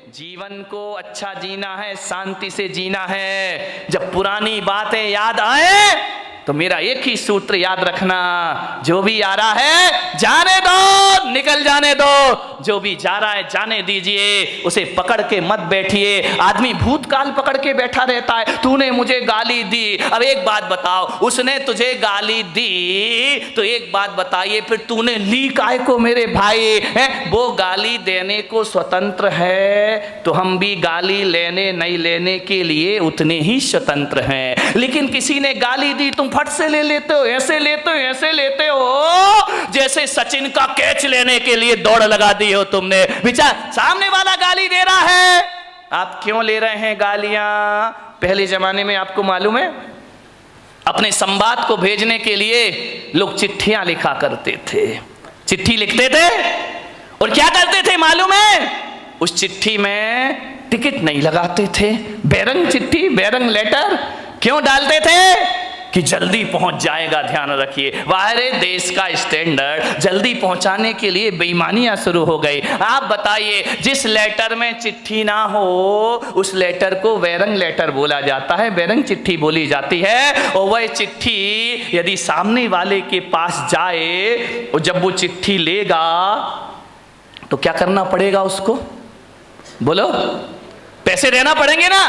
जीवन को अच्छा जीना है, शांति से जीना है। जब पुरानी बातें याद आए तो मेरा एक ही सूत्र याद रखना, जो भी आ रहा है जाने दो, निकल जाने दो। जो भी जा रहा है जाने दीजिए, उसे पकड़ के मत बैठिए। आदमी भूतकाल पकड़ के बैठा रहता है, तूने मुझे गाली दी। अब एक बात बताओ, उसने तुझे गाली दी तो एक बात बताइए, फिर तूने ली काहे को मेरे भाई? है वो गाली देने को स्वतंत्र है, तो हम भी गाली लेने नहीं लेने के लिए उतने ही स्वतंत्र हैं। लेकिन किसी ने गाली दी, तुम फट से ले लेते हो, ऐसे लेते हो, ऐसे लेते हो जैसे सचिन का कैच लेने के लिए दौड़ लगा दी हो तुमने। विचार, सामने वाला गाली दे रहा है, आप क्यों ले रहे हैं गालियां? पहले जमाने में आपको मालूम है, अपने संवाद को भेजने के लिए लोग चिट्ठियां लिखा करते थे। चिट्ठी लिखते थे और क्या करते थे मालूम है? उस चिट्ठी में टिकट नहीं लगाते थे। बेरंग चिट्ठी, बेरंग लेटर क्यों डालते थे? कि जल्दी पहुंच जाएगा। ध्यान रखिए, बाहर देश का स्टैंडर्ड जल्दी पहुंचाने के लिए बेईमानियां शुरू हो गई। आप बताइए, जिस लेटर में चिट्ठी ना हो उस लेटर को बेरंग लेटर बोला जाता है, बेरंग चिट्ठी बोली जाती है। और वह चिट्ठी यदि सामने वाले के पास जाए और जब वो चिट्ठी लेगा तो क्या करना पड़ेगा उसको? बोलो, पैसे देना पड़ेंगे ना?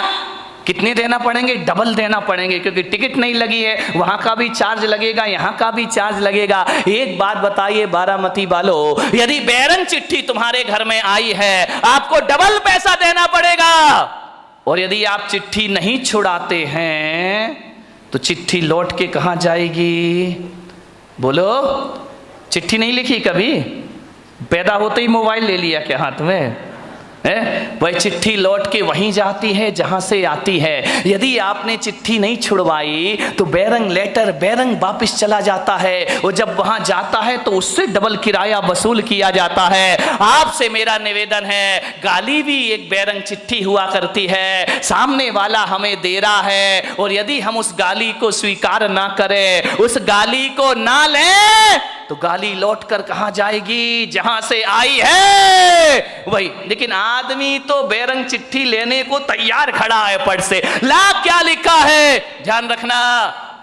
कितने देना पड़ेंगे? डबल देना पड़ेंगे, क्योंकि टिकट नहीं लगी है, वहां का भी चार्ज लगेगा, यहां का भी चार्ज लगेगा। एक बात बताइए बारामती वालों, यदि बेरंग चिट्ठी तुम्हारे घर में आई है आपको डबल पैसा देना पड़ेगा। और यदि आप चिट्ठी नहीं छुड़ाते हैं तो चिट्ठी लौट के कहां जाएगी? बोलो, चिट्ठी नहीं लिखी कभी? पैदा होते ही मोबाइल ले लिया क्या हाथ में? वह चिट्ठी लौट के वहीं जाती है जहां से आती है। यदि आपने चिट्ठी नहीं छुड़वाई तो बेरंग लेटर बेरंग वापस चला जाता है, और जब वहां जाता है तो उससे डबल किराया वसूल किया जाता है। आपसे मेरा निवेदन है, गाली भी एक बेरंग चिट्ठी हुआ करती है, सामने वाला हमें दे रहा है, और यदि हम उस गाली को स्वीकार ना करें, उस गाली को ना लें, तो गाली लौट कर कहां जाएगी? जहां से आई है वही। लेकिन आदमी तो बेरंग चिट्ठी लेने को तैयार खड़ा है, पढ़ से ला क्या लिखा है। ध्यान रखना,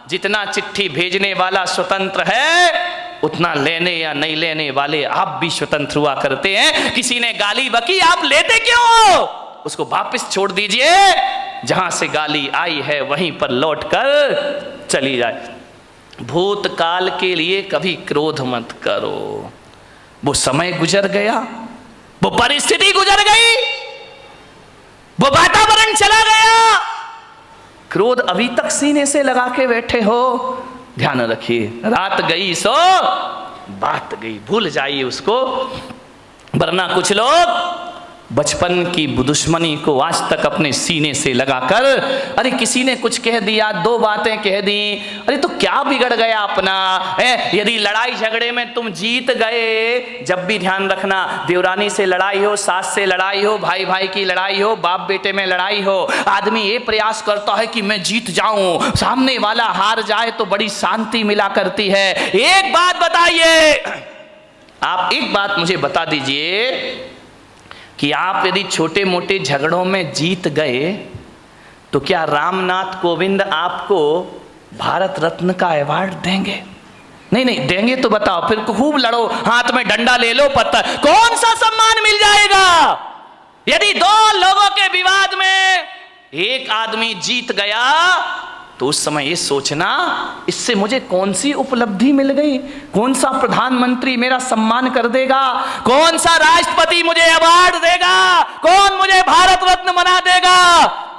जितना चिट्ठी भेजने वाला स्वतंत्र है उतना लेने या नहीं लेने वाले आप भी स्वतंत्र हुआ करते हैं। किसी ने गाली बकी, आप लेते क्यों हो? उसको वापस छोड़ दीजिए, जहां से गाली आई है वहीं पर लौट कर चली जाए। भूतकाल के लिए कभी क्रोध मत करो, वो समय गुजर गया, वो परिस्थिति गुजर गई, वो वातावरण चला गया। क्रोध अभी तक सीने से लगा के बैठे हो। ध्यान रखिए, रात गई सो बात गई, भूल जाइए उसको। वरना कुछ लोग बचपन की दुश्मनी को आज तक अपने सीने से लगाकर, अरे किसी ने कुछ कह दिया, दो बातें कह दी, अरे तो क्या बिगड़ गया अपना? यदि लड़ाई झगड़े में तुम जीत गए, जब भी ध्यान रखना, देवरानी से लड़ाई हो, सास से लड़ाई हो, भाई भाई की लड़ाई हो, बाप बेटे में लड़ाई हो, आदमी ये प्रयास करता है कि मैं जीत जाऊं, सामने वाला हार जाए तो बड़ी शांति मिला करती है। एक बात बताइए, आप एक बात मुझे बता दीजिए कि आप यदि छोटे मोटे झगड़ों में जीत गए तो क्या रामनाथ कोविंद आपको भारत रत्न का अवार्ड देंगे? नहीं नहीं देंगे तो बताओ, फिर खूब लड़ो, हाथ में डंडा ले लो, पत्थर, कौन सा सम्मान मिल जाएगा? यदि दो लोगों के विवाद में एक आदमी जीत गया तो उस समय ये सोचना, इससे मुझे कौन सी उपलब्धि मिल गई, कौन सा प्रधानमंत्री मेरा सम्मान कर देगा, कौन सा राष्ट्रपति मुझे अवार्ड देगा, कौन मुझे भारत रत्न बना देगा?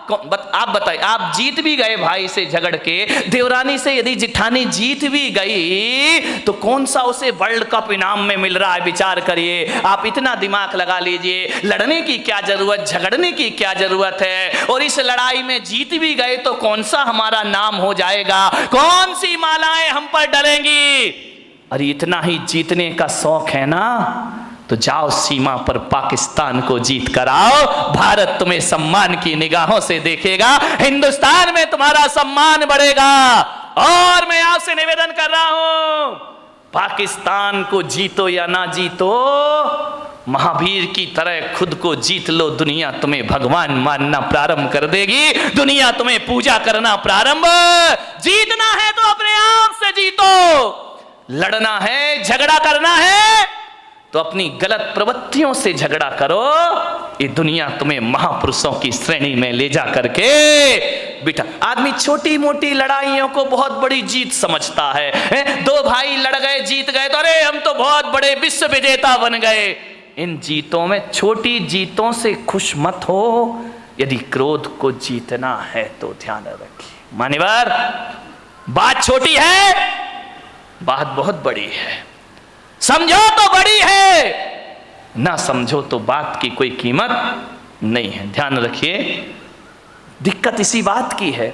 आप बताइए, आप जीत भी गए भाई से झगड़ के, देवरानी से यदि जिठानी जीत भी गई तो कौन सा उसे वर्ल्ड कप इनाम में मिल रहा है? विचार करिए, आप इतना दिमाग लगा लीजिए। लड़ने की क्या जरूरत, झगड़ने की क्या जरूरत है? और इस लड़ाई में जीत भी गए तो कौन सा हमारा नाम हो जाएगा, कौन सी मालाएं हम पर डलेंगी? अरे इतना ही जीतने का शौक है ना, तो जाओ सीमा पर पाकिस्तान को जीत कर आओ, भारत तुम्हें सम्मान की निगाहों से देखेगा, हिंदुस्तान में तुम्हारा सम्मान बढ़ेगा। और मैं आपसे निवेदन कर रहा हूं, पाकिस्तान को जीतो या ना जीतो, महावीर की तरह खुद को जीत लो, दुनिया तुम्हें भगवान मानना प्रारंभ कर देगी, दुनिया तुम्हें पूजा करना प्रारंभ। जीतना है तो अपने आप से जीतो, लड़ना है, झगड़ा करना है तो अपनी गलत प्रवृत्तियों से झगड़ा करो। ये दुनिया तुम्हें महापुरुषों की श्रेणी में ले जा करके बिठा। आदमी छोटी मोटी लड़ाइयों को बहुत बड़ी जीत समझता है। दो भाई लड़ गए, जीत गए तो अरे हम तो बहुत बड़े विश्व विजेता बन गए। इन जीतों में, छोटी जीतों से खुश मत हो। यदि क्रोध को जीतना है तो ध्यान रखिए मान्यवर, बात छोटी है, बात बहुत बड़ी है। समझो तो बड़ी है, ना समझो तो बात की कोई कीमत नहीं है। ध्यान रखिए, दिक्कत इसी बात की है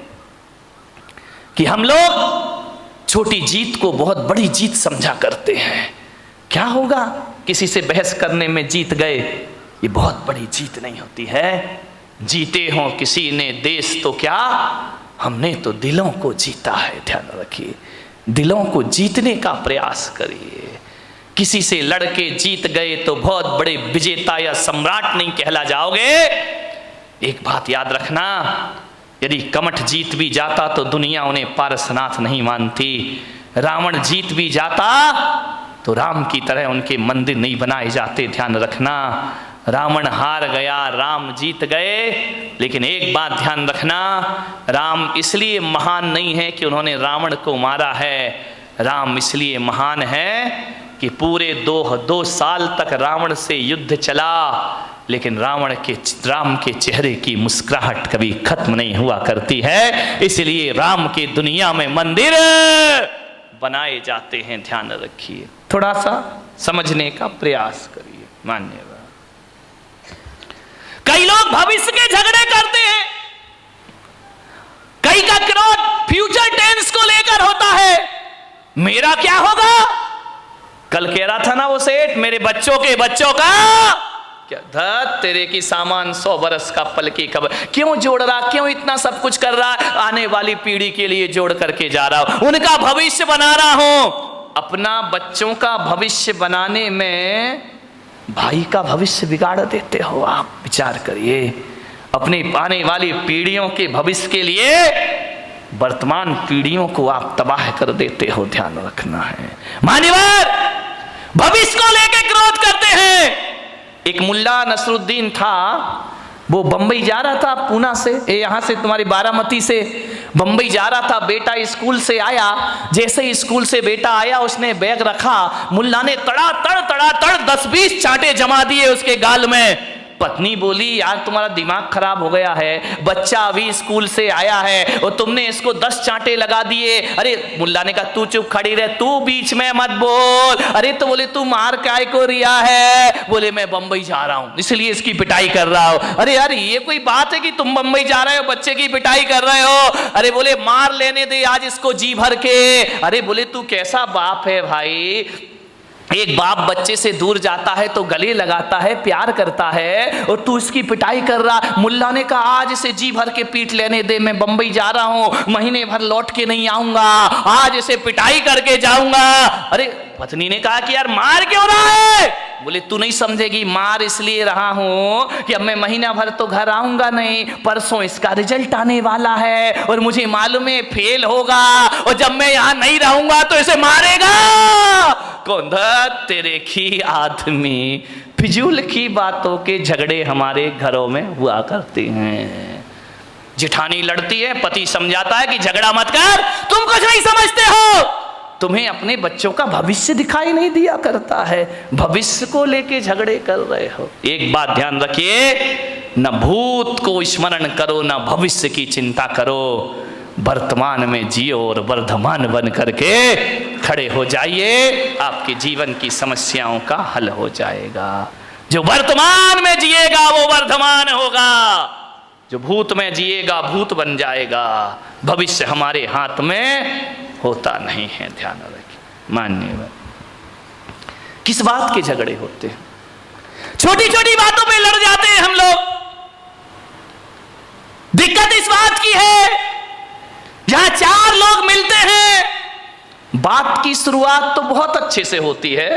कि हम लोग छोटी जीत को बहुत बड़ी जीत समझा करते हैं। क्या होगा, किसी से बहस करने में जीत गए, ये बहुत बड़ी जीत नहीं होती है। जीते हो किसी ने देश तो क्या, हमने तो दिलों को जीता है। ध्यान रखिए, दिलों को जीतने का प्रयास करिए। किसी से लड़के जीत गए तो बहुत बड़े विजेता या सम्राट नहीं कहला जाओगे। एक बात याद रखना, यदि कमठ जीत भी जाता तो दुनिया उन्हें पारसनाथ नहीं मानती। रावण जीत भी जाता तो राम की तरह उनके मंदिर नहीं बनाए जाते। ध्यान रखना, रावण हार गया, राम जीत गए। लेकिन एक बात ध्यान रखना, राम इसलिए महान नहीं है कि उन्होंने रावण को मारा है। राम इसलिए महान है कि पूरे दो साल तक रावण से युद्ध चला, लेकिन राम के चेहरे की मुस्कुराहट कभी खत्म नहीं हुआ करती है। इसलिए राम की दुनिया में मंदिर बनाए जाते हैं। ध्यान रखिए, थोड़ा सा समझने का प्रयास करिए। मान्यवर, कई लोग भविष्य के झगड़े करते हैं, कई का क्रोध फ्यूचर टेंस को लेकर होता है। मेरा क्या होगा, कल कह रहा था ना वो सेठ, मेरे बच्चों के बच्चों का क्या धत तेरे की सामान 100 बरस का पल की खबर। क्यों जोड़ रहा, क्यों इतना सब कुछ कर रहा, आने वाली पीढ़ी के लिए जोड़ करके जा रहा हूं, उनका भविष्य बना रहा हूं। अपना बच्चों का भविष्य बनाने में भाई का भविष्य बिगाड़ देते हो आप। विचार करिए, अपनी आने वाली पीढ़ियों के भविष्य के लिए वर्तमान पीढ़ियों को आप तबाह कर देते हो। ध्यान रखना है मान्यवर, भविष्य को लेकर क्रोध करते हैं। एक मुल्ला नसरुद्दीन था, वो बंबई जा रहा था, पूना से, यहां से तुम्हारी बारामती से बंबई जा रहा था। बेटा स्कूल से आया, जैसे ही स्कूल से बेटा आया उसने बैग रखा, मुल्ला ने तड़ा तड़ 10-20 चांटे जमा दिए उसके गाल में। पत्नी बोली, यार तुम्हारा दिमाग खराब हो गया है, बच्चा अभी स्कूल से आया है और तुमने इसको 10 चांटे लगा दिए। अरे मुल्ला ने कहा तू चुप खड़ी रह, तू बीच में मत बोल। अरे तो बोले तू मार काय को रिया है, बोले मैं बंबई जा रहा हूं इसलिए इसकी पिटाई कर रहा हूं। अरे यार ये कोई बात है कि तुम बंबई जा रहे हो बच्चे की पिटाई कर रहे हो। अरे बोले मार लेने दे आज इसको जी भर के। अरे बोले तू कैसा बाप है भाई, एक बाप बच्चे से दूर जाता है तो गले लगाता है, प्यार करता है, और तू इसकी पिटाई कर रहा। मुल्ला ने कहा आज इसे जी भर के पीट लेने दे, मैं बंबई जा रहा हूं, महीने भर लौट के नहीं आऊंगा, आज इसे पिटाई करके जाऊंगा। अरे पत्नी ने कहा कि यार मार क्यों रहा है, बोले तू नहीं समझेगी, मार इसलिए रहा हूं कि अब मैं महीना भर तो घर आऊंगा नहीं, परसों इसका रिजल्ट आने वाला है और मुझे मालूम है फेल होगा, और जब मैं यहां नहीं रहूंगा तो इसे मारेगा कौन। तेरे की आदमी, फिजूल की बातों के झगड़े हमारे घरों में हुआ करते हैं। जिठानी लड़ती है, पति समझाता है कि झगड़ा मत कर, तुम कुछ नहीं समझते हो, तुम्हें अपने बच्चों का भविष्य दिखाई नहीं दिया करता है, भविष्य को लेके झगड़े कर रहे हो। एक बात ध्यान रखिए, न भूत को स्मरण करो न भविष्य की चिंता करो, वर्तमान में जियो और वर्धमान बन करके खड़े हो जाइए, आपके जीवन की समस्याओं का हल हो जाएगा। जो वर्तमान में जिएगा वो वर्धमान होगा, जो भूत में जिएगा भूत बन जाएगा। भविष्य हमारे हाथ में होता नहीं है, ध्यान रखिए। मान्यवर, किस बात के झगड़े होते हैं, छोटी छोटी बातों पे लड़ जाते हैं हम लोग। दिक्कत इस बात की है, जहां 4 लोग मिलते हैं बात की शुरुआत तो बहुत अच्छे से होती है,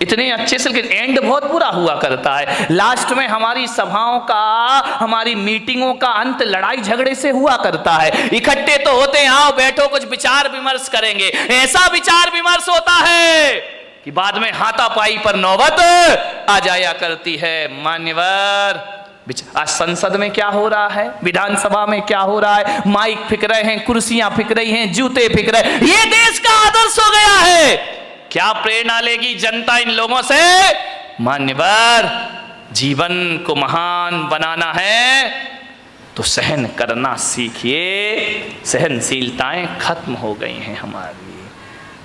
इतने अच्छे से, लेकिन एंड बहुत बुरा हुआ करता है। लास्ट में हमारी सभाओं का, हमारी मीटिंगों का अंत लड़ाई झगड़े से हुआ करता है। इकट्ठे तो होते हैं, आओ बैठो कुछ विचार विमर्श करेंगे, ऐसा विचार विमर्श होता है कि बाद में हाथापाई पर नौबत आ जाया करती है। मान्यवर, आज संसद में क्या हो रहा है, विधानसभा में क्या हो रहा है, माइक फिक रहे हैं, कुर्सियां फिक रही हैं, जूते फिक रहे हैं, ये देश का आदर्श हो गया है। क्या प्रेरणा लेगी जनता इन लोगों से? मान्यवर, जीवन को महान बनाना है तो सहन करना सीखिए। सहनशीलताएं खत्म हो गई हैं हमारी।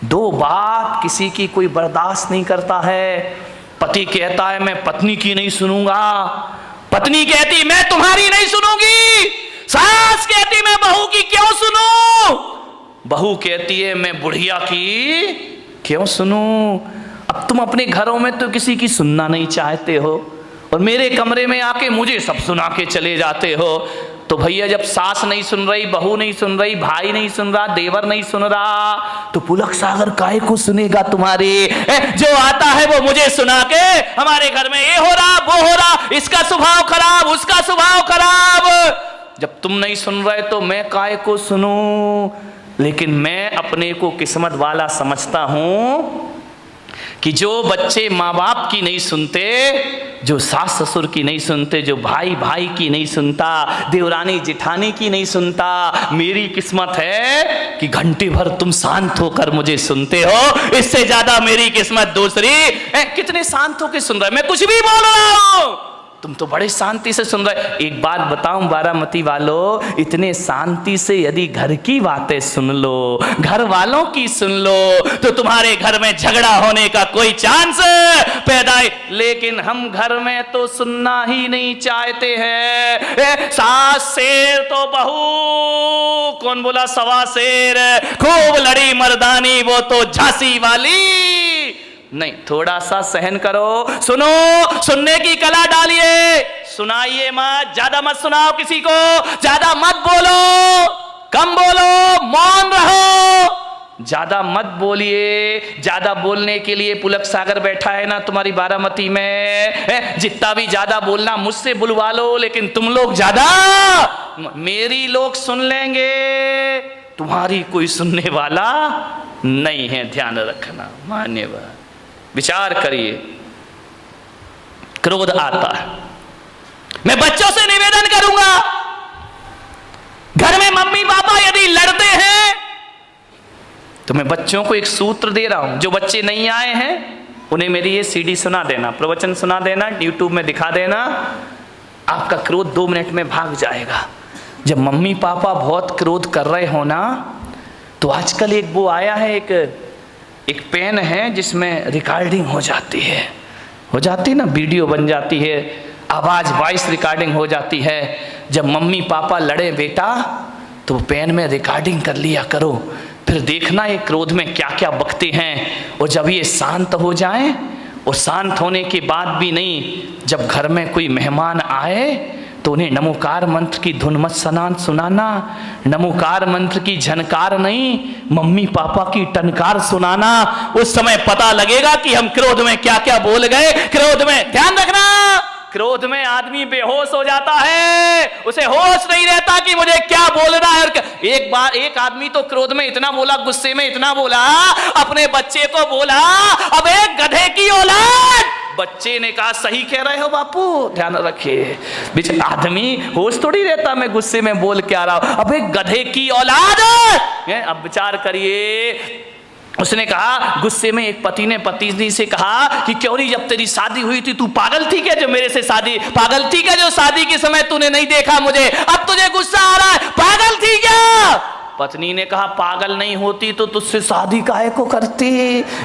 दो बात किसी की कोई बर्दाश्त नहीं करता है। पति कहता है मैं पत्नी की नहीं सुनूंगा, पत्नी कहती मैं तुम्हारी नहीं सुनूंगी, सास कहती मैं बहू की क्यों सुनूं, बहू कहती है मैं बुढ़िया की क्यों सुनूं। अब तुम अपने घरों में तो किसी की सुनना नहीं चाहते हो और मेरे कमरे में आके मुझे सब सुना के चले जाते हो। तो भैया जब सास नहीं सुन रही, बहू नहीं सुन रही, भाई नहीं सुन रहा, देवर नहीं सुन रहा, तो पुलक सागर काहे को सुनेगा तुम्हारे? जो आता है वो मुझे सुना के हमारे घर में ये हो रहा वो हो रहा, इसका स्वभाव खराब उसका स्वभाव खराब। जब तुम नहीं सुन रहे तो मैं काहे को सुनूं? लेकिन मैं अपने को किस्मत वाला समझता हूं कि जो बच्चे माँ बाप की नहीं सुनते, जो सास ससुर की नहीं सुनते, जो भाई भाई की नहीं सुनता, देवरानी जिठानी की नहीं सुनता, मेरी किस्मत है कि घंटे भर तुम शांत होकर मुझे सुनते हो। इससे ज्यादा मेरी किस्मत दूसरी। कितने शांत होकर सुन रहे, मैं कुछ भी बोल रहा हूं, तुम तो बड़े शांति से सुन रहे। एक बात बताऊं बारामती वालों, इतने शांति से यदि घर की बातें सुन लो, घर वालों की सुन लो, तो तुम्हारे घर में झगड़ा होने का कोई चांस पैदा है। लेकिन हम घर में तो सुनना ही नहीं चाहते हैं। सास शेर तो बहू, कौन बोला सवा शेर, खूब लड़ी मर्दानी वो तो झांसी वाली। नहीं, थोड़ा सा सहन करो, सुनो, सुनने की कला डालिए, सुनाइए मत, ज्यादा मत सुनाओ किसी को, ज्यादा मत बोलो, कम बोलो, मौन रहो, ज्यादा मत बोलिए। ज्यादा बोलने के लिए पुलक सागर बैठा है ना तुम्हारी बारामती में, जितना भी ज्यादा बोलना मुझसे बुलवा लो, लेकिन तुम लोग ज्यादा, मेरी लोग सुन लेंगे, तुम्हारी कोई सुनने वाला नहीं है, ध्यान रखना। मान्यवर, विचार करिए, क्रोध आता है। मैं बच्चों से निवेदन करूंगा, घर में मम्मी पापा यदि लड़ते हैं तो मैं बच्चों को एक सूत्र दे रहा हूं, जो बच्चे नहीं आए हैं उन्हें मेरी ये सीडी सुना देना, प्रवचन सुना देना, यूट्यूब में दिखा देना, आपका क्रोध 2 मिनट में भाग जाएगा। जब मम्मी पापा बहुत क्रोध कर रहे हो ना, तो आजकल एक वो आया है, एक पेन है जिसमें रिकॉर्डिंग हो जाती है ना, वीडियो बन जाती है, आवाज वॉइस रिकॉर्डिंग हो जाती है। जब मम्मी पापा लड़े बेटा, तो पेन में रिकॉर्डिंग कर लिया करो, फिर देखना ये क्रोध में क्या क्या बकते हैं। और जब ये शांत हो जाए, और शांत होने के बाद भी नहीं, जब घर में कोई मेहमान आए तो उन्हें नमोकार मंत्र की धुन मत सुनाना, नमोकार मंत्र की झनकार नहीं, मम्मी पापा की टनकार सुनाना। उस समय पता लगेगा कि हम क्रोध में क्या क्या बोल गए। क्रोध में ध्यान रखना, क्रोध में आदमी बेहोश हो जाता है, उसे होश नहीं रहता कि मुझे क्या बोलना है। एक बार एक आदमी तो क्रोध में इतना बोला, गुस्से में इतना बोला, अपने बच्चे को बोला, अब एक गधे की औलाद। बच्चे ने कहा सही कह रहे हो बापू, ध्यान रखिए, बीच आदमी होश थोड़ी रहता, मैं गुस्से में बोल क्या रहा हूं, अब एक गधे की औलाद। अब विचार करिए, उसने कहा, गुस्से में एक पति ने पत्नी से कहा कि क्यों नहीं, जब तेरी शादी हुई थी तू पागल थी क्या, जो मेरे से शादी, पागल थी क्या जो शादी के समय तूने नहीं देखा मुझे, अब तुझे गुस्सा आ रहा है, पागल थी क्या? पत्नी ने कहा पागल नहीं होती तो तुझसे शादी काहे को करती,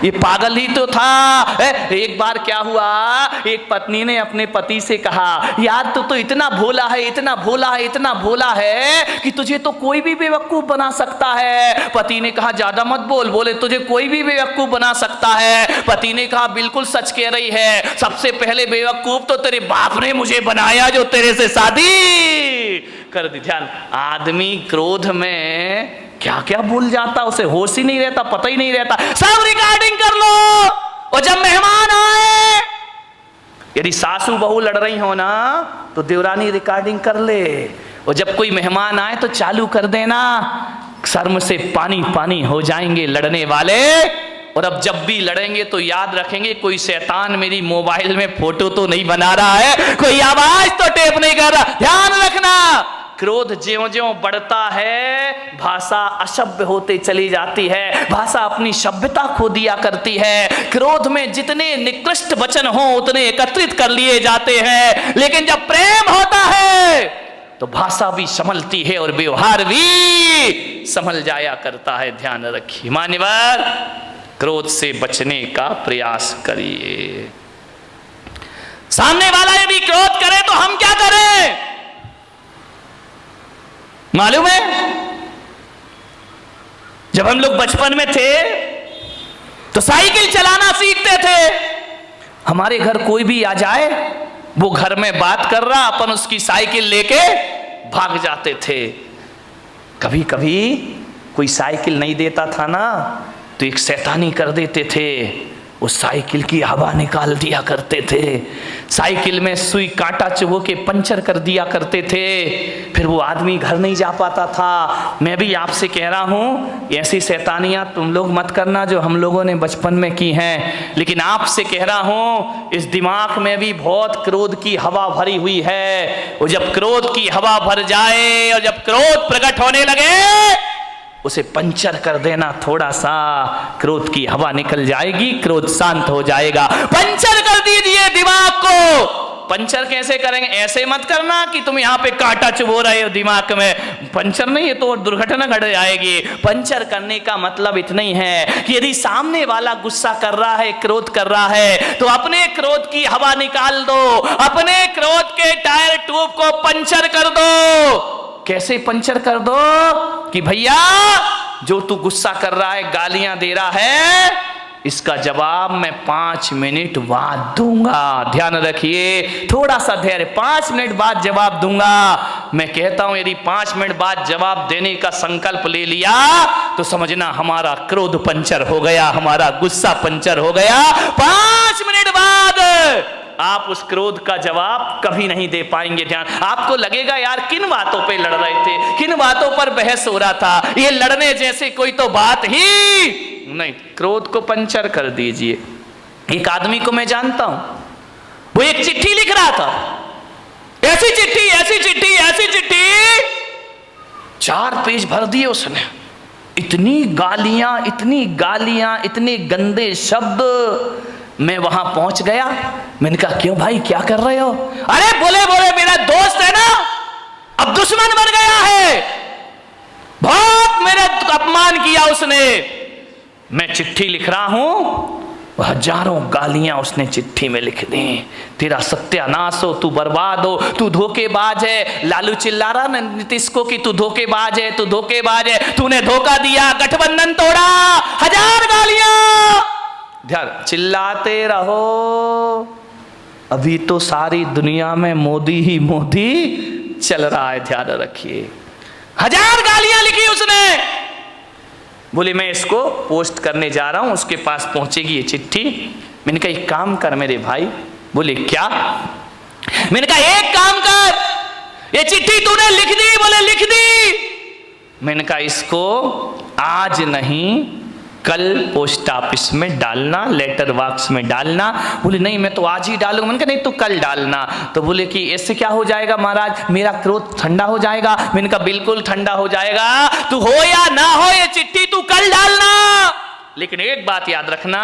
ये पागल ही तो था। एक बार क्या हुआ, एक पत्नी ने अपने पति से कहा, यार तू तो इतना भोला है, इतना भोला है, इतना भोला है कि तुझे तो कोई भी बेवकूफ बना सकता है। पति ने कहा ज्यादा मत बोल, बोले तुझे कोई भी बेवकूफ बना सकता है। पति ने कहा बिल्कुल सच कह रही है, सबसे पहले बेवकूफ तो तेरे बाप ने मुझे बनाया जो तेरे से शादी कर दी। ध्यान, आदमी क्रोध में क्या क्या भूल जाता, उसे होश ही नहीं रहता, पता ही नहीं रहता। सब रिकॉर्डिंग कर लो, और जब मेहमान आए, यदि सासू बहू लड़ रही हो ना तो देवरानी रिकॉर्डिंग कर ले, और जब कोई मेहमान आए तो चालू कर देना, शर्म से पानी पानी हो जाएंगे लड़ने वाले। और अब जब भी लड़ेंगे तो याद रखेंगे कोई शैतान मेरी मोबाइल में फोटो तो नहीं बना रहा है, कोई आवाज तो टेप नहीं कर रहा। ध्यान रखना, क्रोध ज्यों-ज्यों बढ़ता है भाषा असभ्य होते चली जाती है, भाषा अपनी सभ्यता खो दिया करती है। क्रोध में जितने निकृष्ट वचन हो उतने एकत्रित कर लिए जाते हैं, लेकिन जब प्रेम होता है तो भाषा भी संभलती है और व्यवहार भी संभल जाया करता है। ध्यान रखिए मान्यवर, क्रोध से बचने का प्रयास करिए। सामने वाला यदि क्रोध करे तो हम क्या करें मालूम है? जब हम लोग बचपन में थे तो साइकिल चलाना सीखते थे। हमारे घर कोई भी आ जाए, वो घर में बात कर रहा, अपन उसकी साइकिल लेके भाग जाते थे। कभी कभी कोई साइकिल नहीं देता था ना तो एक शैतानी कर देते थे, उस साइकिल की हवा निकाल दिया करते थे, साइकिल में सुई कांटा चुभो के पंचर कर दिया करते थे, फिर वो आदमी घर नहीं जा पाता था। मैं भी आपसे कह रहा हूँ ऐसी शैतानियाँ तुम लोग मत करना जो हम लोगों ने बचपन में की हैं, लेकिन आपसे कह रहा हूँ इस दिमाग में भी बहुत क्रोध की हवा भरी हुई है, और जब क्रोध की हवा भर जाए और जब क्रोध प्रकट होने लगे उसे पंचर कर देना, थोड़ा सा क्रोध की हवा निकल जाएगी, क्रोध शांत हो जाएगा। पंचर कर दीजिए दिमाग को। पंचर कैसे करेंगे? ऐसे मत करना कि तुम यहाँ पे कांटा चुभो रहे हो दिमाग में, पंचर नहीं है तो दुर्घटना घट जाएगी। पंचर करने का मतलब इतना ही है कि यदि सामने वाला गुस्सा कर रहा है, क्रोध कर रहा है, तो अपने क्रोध की हवा निकाल दो, अपने क्रोध के टायर ट्यूब को पंचर कर दो। कैसे पंचर कर दो कि भैया जो तू गुस्सा कर रहा है, गालियां दे रहा है, इसका जवाब मैं 5 मिनट बाद दूंगा। ध्यान रखिए, थोड़ा सा धैर्य, 5 मिनट बाद जवाब दूंगा। मैं कहता हूं यदि 5 मिनट बाद जवाब देने का संकल्प ले लिया तो समझना हमारा क्रोध पंचर हो गया, हमारा गुस्सा पंचर हो गया। 5 मिनट बाद आप उस क्रोध का जवाब कभी नहीं दे पाएंगे। ध्यान, आपको लगेगा यार किन बातों पे लड़ रहे थे, किन बातों पर बहस हो रहा था, ये लड़ने जैसे कोई तो बात ही नहीं। क्रोध को पंचर कर दीजिए। एक आदमी को मैं जानता हूं, वो एक चिट्ठी लिख रहा था, ऐसी चिट्ठी ऐसी चिट्ठी ऐसी चिट्ठी, 4 पेज भर दिए उसने, इतनी गालियां इतने गंदे शब्द। मैं वहां पहुंच गया, मैंने कहा क्यों भाई क्या कर रहे हो? अरे बोले मेरा दोस्त है ना, अब दुश्मन बन गया है, बहुत मेरा अपमान किया उसने। मैं चिट्ठी लिख रहा हूं, हजारों गालियां उसने चिट्ठी में लिख दी। तेरा सत्यानाश हो, तू बर्बाद हो, तू धोखेबाज है। लालू चिल्ला रहा ना नीतीश को कि तू धोखेबाज है, तू धोखेबाज है, तूने धोखा दिया, गठबंधन तोड़ा, 1000 गालियां। ध्यान, चिल्लाते रहो, अभी तो सारी दुनिया में मोदी ही मोदी चल रहा है। ध्यान रखिए, 1000 गालियां लिखी उसने। बोले मैं इसको पोस्ट करने जा रहा हूं, उसके पास पहुंचेगी ये चिट्ठी। मैंने कहा एक काम कर मेरे भाई। बोले क्या? मैंने कहा एक काम कर, ये चिट्ठी तूने लिख दी? बोले लिख दी। मैंने कहा इसको आज नहीं कल पोस्ट ऑफिस में डालना, लेटर बॉक्स में डालना। बोले नहीं मैं तो आज ही डालूंगा। मैंने कहा नहीं तो कल डालना। तो बोले कि ऐसे क्या हो जाएगा महाराज, मेरा क्रोध ठंडा हो जाएगा। मैंने कहा बिल्कुल ठंडा हो जाएगा, तू हो या ना हो ये चिट्ठी तू कल डालना, लेकिन एक बात याद रखना,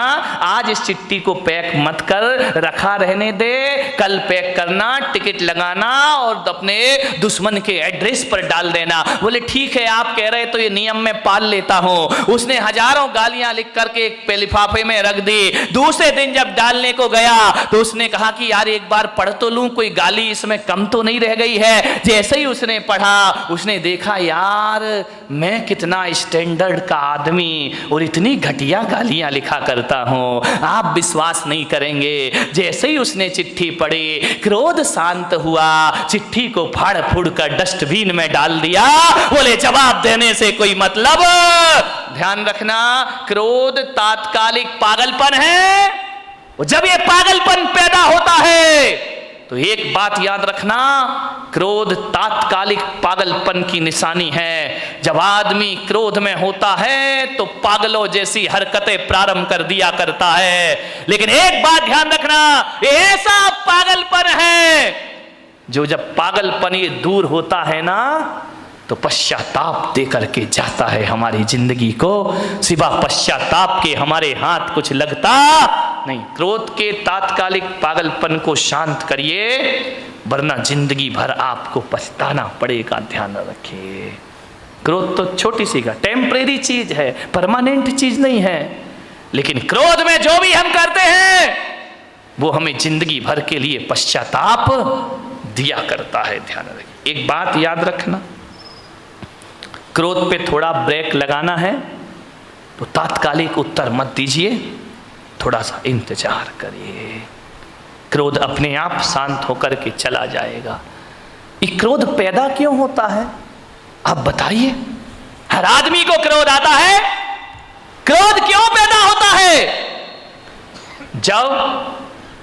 आज इस चिट्ठी को पैक मत कर, रखा रहने दे, कल पैक करना, टिकट लगाना और अपने दुश्मन के एड्रेस पर डाल देना। बोले ठीक है आप कह रहे तो ये नियम मैं पाल लेता हूं। उसने हजारों गालियां लिख करके एक लिफाफे में रख दी। दूसरे दिन जब डालने को गया तो उसने कहा कि यार एक बार पढ़ तो लूं, कोई गाली इसमें कम तो नहीं रह गई है। जैसे ही उसने पढ़ा उसने देखा यार मैं कितना स्टैंडर्ड का आदमी और इतनी घटिया गालियां लिखा करता हूं, आप विश्वास नहीं करेंगे। जैसे ही उसने चिट्ठी पढ़ी क्रोध शांत हुआ, चिट्ठी को फाड़ फूड़ कर डस्टबिन में डाल दिया। बोले जवाब देने से कोई मतलब। ध्यान रखना, क्रोध तात्कालिक पागलपन है, और जब ये पागलपन पैदा होता है तो एक बात याद रखना, क्रोध तात्कालिक पागलपन की निशानी है। जब आदमी क्रोध में होता है तो पागलों जैसी हरकतें प्रारंभ कर दिया करता है। लेकिन एक बात ध्यान रखना, ये ऐसा पागलपन है जो जब पागलपन ये दूर होता है ना तो पश्चाताप दे करके जाता है हमारी जिंदगी को। सिवा पश्चाताप के हमारे हाथ कुछ लगता नहीं। क्रोध के तात्कालिक पागलपन को शांत करिए, वरना जिंदगी भर आपको पछताना पड़ेगा। ध्यान रखिए, क्रोध तो छोटी सी का टेम्परेरी चीज है, परमानेंट चीज नहीं है। लेकिन क्रोध में जो भी हम करते हैं वो हमें जिंदगी भर के लिए पश्चाताप दिया करता है। ध्यान रखिए, एक बात याद रखना, क्रोध पे थोड़ा ब्रेक लगाना है तो तात्कालिक उत्तर मत दीजिए, थोड़ा सा इंतजार करिए। क्रोध अपने आप शांत होकर के चला जाएगा। ये क्रोध पैदा क्यों होता है आप बताइए? हर आदमी को क्रोध आता है, क्रोध क्यों पैदा होता है? जब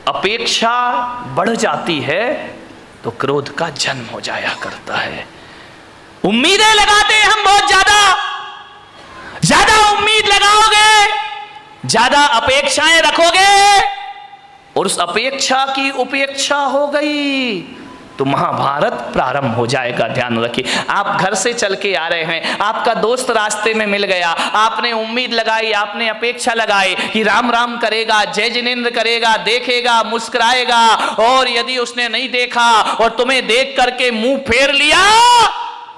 अपेक्षा बढ़ जाती है तो क्रोध का जन्म हो जाया करता है। उम्मीदें लगाते हैं हम बहुत ज्यादा उम्मीद लगाओगे, ज्यादा अपेक्षाएं रखोगे और उस अपेक्षा की उपेक्षा हो गई तो महाभारत प्रारंभ हो जाएगा। ध्यान रखिए, आप घर से चल के आ रहे हैं, आपका दोस्त रास्ते में मिल गया, आपने उम्मीद लगाई, आपने अपेक्षा लगाई कि राम राम करेगा, जय जिनेंद्र करेगा, देखेगा, मुस्कुराएगा, और यदि उसने नहीं देखा और तुम्हें देख करके मुंह फेर लिया,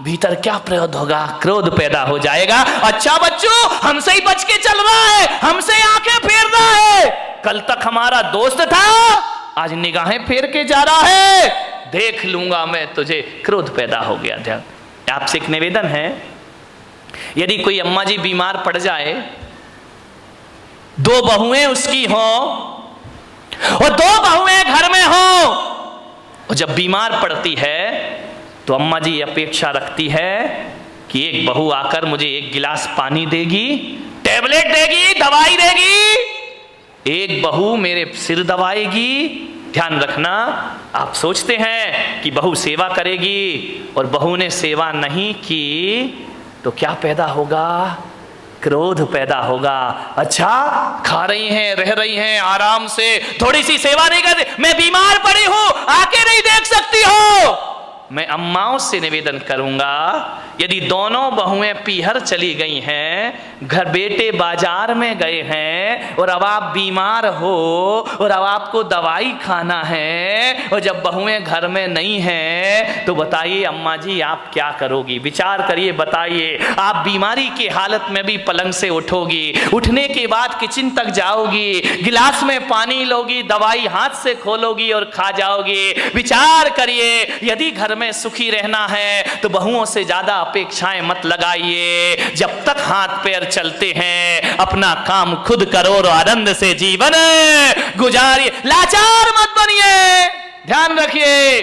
भीतर क्या प्रयोग होगा? क्रोध पैदा हो जाएगा। अच्छा बच्चों, हमसे ही बच के चल रहा है, हमसे आंखें फेर रहा है, कल तक हमारा दोस्त था, आज निगाहें फेर के जा रहा है, देख लूंगा मैं तुझे। क्रोध पैदा हो गया। ध्यान, आपसे एक निवेदन है, यदि कोई अम्मा जी बीमार पड़ जाए, दो बहुएं उसकी हो और दो बहुएं घर में हो, और जब बीमार पड़ती है तो अम्मा जी अपेक्षा रखती है कि एक बहू आकर मुझे एक गिलास पानी देगी, टैबलेट देगी, दवाई देगी, एक बहू मेरे सिर दबाएगी। ध्यान रखना, आप सोचते हैं कि बहू सेवा करेगी और बहू ने सेवा नहीं की तो क्या पैदा होगा? क्रोध पैदा होगा। अच्छा, खा रही हैं, रह रही हैं आराम से, थोड़ी सी सेवा नहीं करती, मैं बीमार पड़ी हूं, आके नहीं देख सकती हो। मैं अम्माओं से निवेदन करूंगा, यदि दोनों बहुएं पीहर चली गई हैं, घर बेटे बाजार में गए हैं और अब आप बीमार हो और अब आपको दवाई खाना है और जब बहुएं घर में नहीं हैं तो बताइए अम्मा जी आप क्या करोगी? विचार करिए, बताइए। आप बीमारी की हालत में भी पलंग से उठोगी, उठने के बाद किचन तक जाओगी, गिलास में पानी लोगी, दवाई हाथ से खोलोगी और खा जाओगी। विचार करिए, यदि घर में सुखी रहना है तो बहुओं से ज्यादा अपेक्षाएं मत लगाइए। जब तक हाथ पैर चलते हैं अपना काम खुद करो और आनंद से जीवन गुजारिए, लाचार मत बनिए। ध्यान रखिए,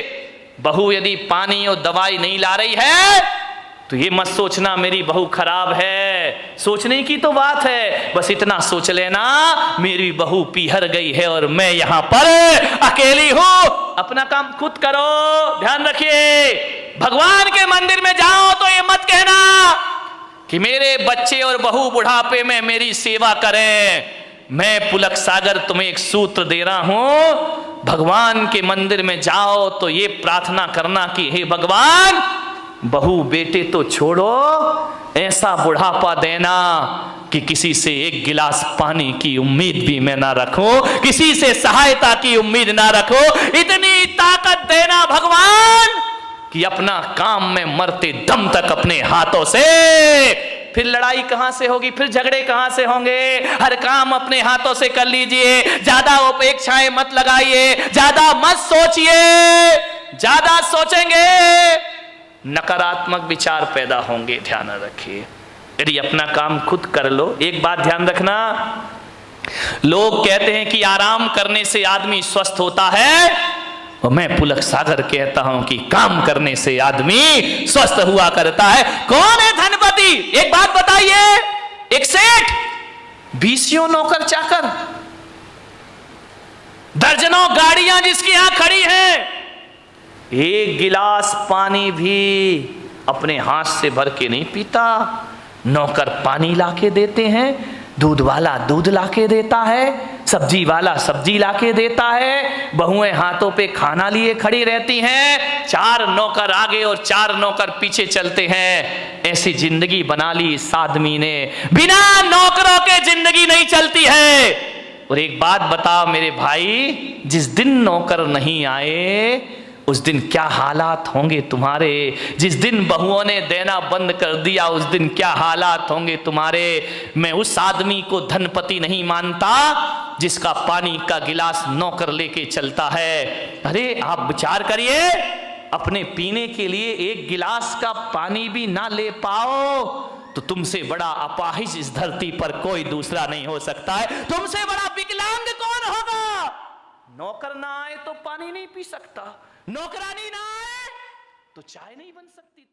बहू यदि पानी और दवाई नहीं ला रही है तो ये मत सोचना मेरी बहू खराब है, सोचने की तो बात है, बस इतना सोच लेना मेरी बहू पीहर गई है और मैं यहां पर अकेली हूं, अपना काम खुद करो। ध्यान रखिए, भगवान के मंदिर में जाओ तो ये मत कहना कि मेरे बच्चे और बहू बुढ़ापे में मेरी सेवा करें। मैं पुलक सागर तुम्हें एक सूत्र दे रहा हूं, भगवान के मंदिर में जाओ तो ये प्रार्थना करना कि हे भगवान, बहू बेटे तो छोड़ो, ऐसा बुढ़ापा देना कि किसी से एक गिलास पानी की उम्मीद भी मैं ना रखूं, किसी से सहायता की उम्मीद ना रखूं, इतनी ताकत देना भगवान कि अपना काम में मरते दम तक अपने हाथों से। फिर लड़ाई कहां से होगी, फिर झगड़े कहां से होंगे? हर काम अपने हाथों से कर लीजिए, ज्यादा अपेक्षाएं मत लगाइए, ज्यादा मत सोचिए, ज्यादा सोचेंगे नकारात्मक विचार पैदा होंगे। ध्यान रखिए, यदि अपना काम खुद कर लो। एक बात ध्यान रखना, लोग कहते हैं कि आराम करने से आदमी स्वस्थ होता है, और मैं पुलक सागर कहता हूं कि काम करने से आदमी स्वस्थ हुआ करता है। कौन है धनपति? एक बात बताइए, एक सेठ, 20 नौकर चाकर, दर्जनों गाड़ियां जिसकी यहां खड़ी हैं, एक गिलास पानी भी अपने हाथ से भर के नहीं पीता। नौकर पानी लाके देते हैं, दूध वाला दूध लाके देता है, सब्जी वाला सब्जी लाके देता है, बहुएं हाथों पे खाना लिए खड़ी रहती हैं, 4 नौकर आगे और 4 नौकर पीछे चलते हैं। ऐसी जिंदगी बना ली इस आदमी ने, बिना नौकरों के जिंदगी नहीं चलती है। और एक बात बताओ मेरे भाई, जिस दिन नौकर नहीं आए उस दिन क्या हालात होंगे तुम्हारे। जिस दिन बहुओं ने देना बंद कर दिया उस दिन क्या हालात होंगे तुम्हारे। मैं उस आदमी को धनपति नहीं मानता जिसका पानी का गिलास नौकर लेके चलता है। अरे आप विचार करिए, अपने पीने के लिए एक गिलास का पानी भी ना ले पाओ तो तुमसे बड़ा अपाहिज इस धरती पर कोई दूसरा नहीं हो सकता है। तुमसे बड़ा विकलांग कौन होगा। नौकर ना आए तो पानी नहीं पी सकता, नौकरानी ना आए तो चाय नहीं बन सकती तुम।